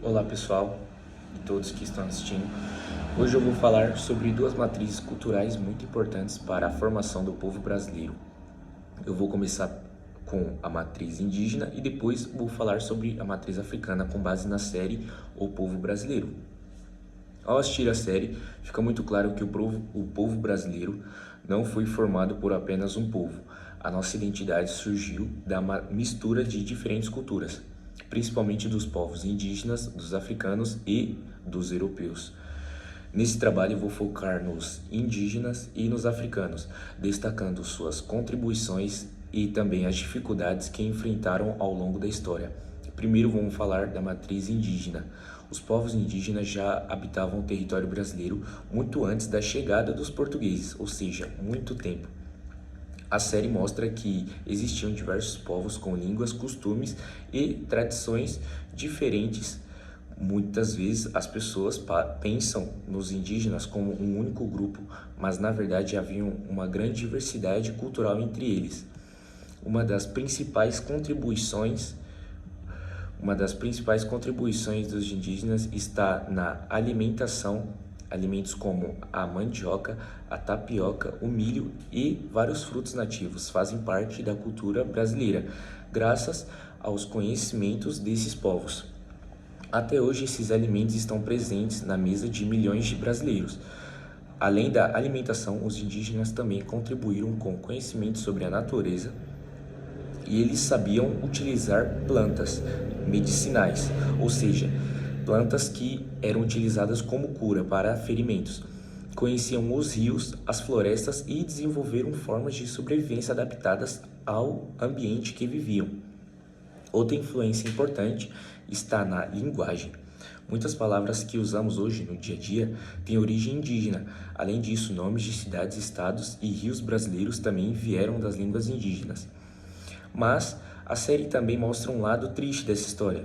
Olá pessoal e todos que estão assistindo. Hoje eu vou falar sobre duas matrizes culturais muito importantes para a formação do povo brasileiro. Eu vou começar com a matriz indígena e depois vou falar sobre a matriz africana com base na série O Povo Brasileiro. Ao assistir a série, fica muito claro que o povo brasileiro não foi formado por apenas um povo. A nossa identidade surgiu da mistura de diferentes culturas, principalmente dos povos indígenas, dos africanos e dos europeus. Nesse trabalho eu vou focar nos indígenas e nos africanos, destacando suas contribuições e também as dificuldades que enfrentaram ao longo da história. Primeiro vamos falar da matriz indígena. Os povos indígenas já habitavam o território brasileiro muito antes da chegada dos portugueses, ou seja, muito tempo. A série mostra que existiam diversos povos com línguas, costumes e tradições diferentes. Muitas vezes as pessoas pensam nos indígenas como um único grupo, mas na verdade havia uma grande diversidade cultural entre eles. Uma das principais contribuições dos indígenas está na alimentação. Alimentos como a mandioca, a tapioca, o milho e vários frutos nativos fazem parte da cultura brasileira, graças aos conhecimentos desses povos. Até hoje, esses alimentos estão presentes na mesa de milhões de brasileiros. Além da alimentação, os indígenas também contribuíram com conhecimento sobre a natureza e eles sabiam utilizar plantas medicinais, ou seja, plantas que eram utilizadas como cura para ferimentos. Conheciam os rios, as florestas e desenvolveram formas de sobrevivência adaptadas ao ambiente que viviam. Outra influência importante está na linguagem. Muitas palavras que usamos hoje no dia a dia têm origem indígena. Além disso, nomes de cidades, estados e rios brasileiros também vieram das línguas indígenas. Mas a série também mostra um lado triste dessa história.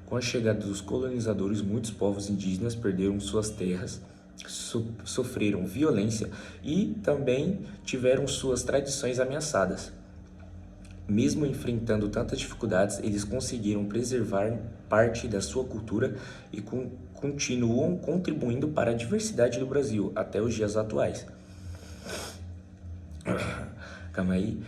Com a chegada dos colonizadores, muitos povos indígenas perderam suas terras, sofreram violência e também tiveram suas tradições ameaçadas. Mesmo enfrentando tantas dificuldades, eles conseguiram preservar parte da sua cultura e continuam contribuindo para a diversidade do Brasil até os dias atuais. Calma aí.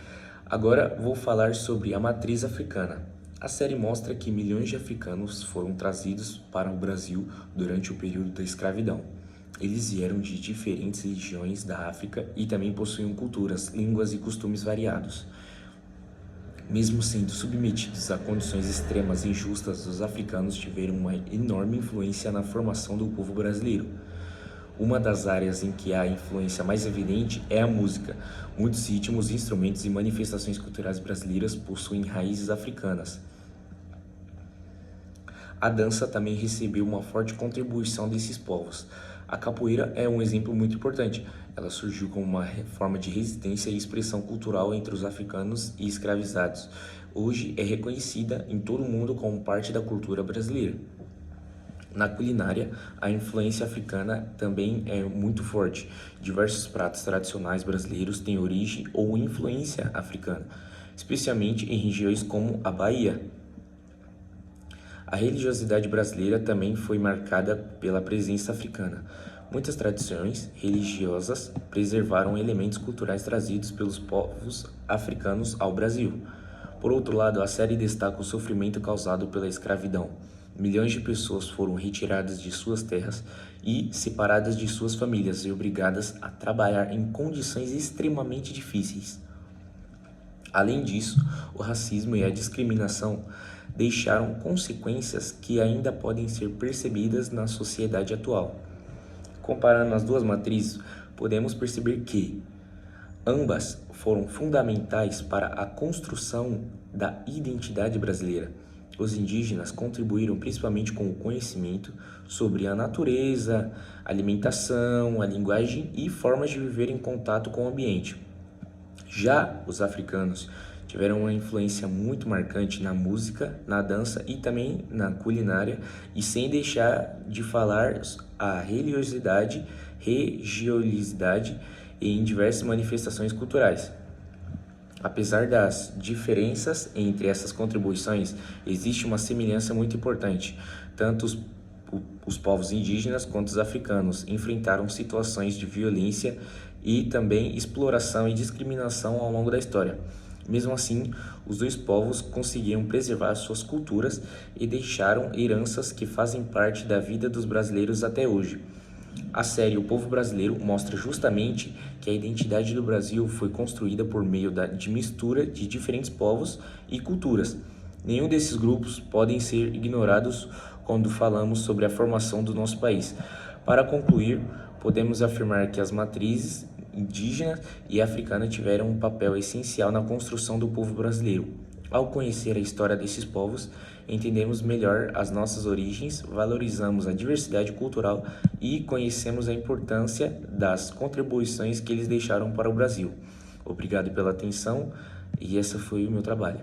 Agora vou falar sobre a matriz africana. A série mostra que milhões de africanos foram trazidos para o Brasil durante o período da escravidão. Eles vieram de diferentes regiões da África e também possuíam culturas, línguas e costumes variados. Mesmo sendo submetidos a condições extremas e injustas, os africanos tiveram uma enorme influência na formação do povo brasileiro. Uma das áreas em que há a influência mais evidente é a música. Muitos ritmos, instrumentos e manifestações culturais brasileiras possuem raízes africanas. A dança também recebeu uma forte contribuição desses povos. A capoeira é um exemplo muito importante. Ela surgiu como uma forma de resistência e expressão cultural entre os africanos e escravizados. Hoje é reconhecida em todo o mundo como parte da cultura brasileira. Na culinária, a influência africana também é muito forte. Diversos pratos tradicionais brasileiros têm origem ou influência africana, especialmente em regiões como a Bahia. A religiosidade brasileira também foi marcada pela presença africana. Muitas tradições religiosas preservaram elementos culturais trazidos pelos povos africanos ao Brasil. Por outro lado, a série destaca o sofrimento causado pela escravidão. Milhões de pessoas foram retiradas de suas terras e separadas de suas famílias e obrigadas a trabalhar em condições extremamente difíceis. Além disso, o racismo e a discriminação deixaram consequências que ainda podem ser percebidas na sociedade atual. Comparando as duas matrizes, podemos perceber que ambas foram fundamentais para a construção da identidade brasileira. Os indígenas contribuíram principalmente com o conhecimento sobre a natureza, alimentação, a linguagem e formas de viver em contato com o ambiente. Já os africanos tiveram uma influência muito marcante na música, na dança e também na culinária, e sem deixar de falar a religiosidade em diversas manifestações culturais. Apesar das diferenças entre essas contribuições, existe uma semelhança muito importante. Tanto os povos indígenas quanto os africanos enfrentaram situações de violência e também exploração e discriminação ao longo da história. Mesmo assim, os dois povos conseguiram preservar suas culturas e deixaram heranças que fazem parte da vida dos brasileiros até hoje. A série O Povo Brasileiro mostra justamente que a identidade do Brasil foi construída por meio de mistura de diferentes povos e culturas. Nenhum desses grupos podem ser ignorados quando falamos sobre a formação do nosso país. Para concluir, podemos afirmar que as matrizes indígena e africana tiveram um papel essencial na construção do povo brasileiro. Ao conhecer a história desses povos, entendemos melhor as nossas origens, valorizamos a diversidade cultural e conhecemos a importância das contribuições que eles deixaram para o Brasil. Obrigado pela atenção e esse foi o meu trabalho.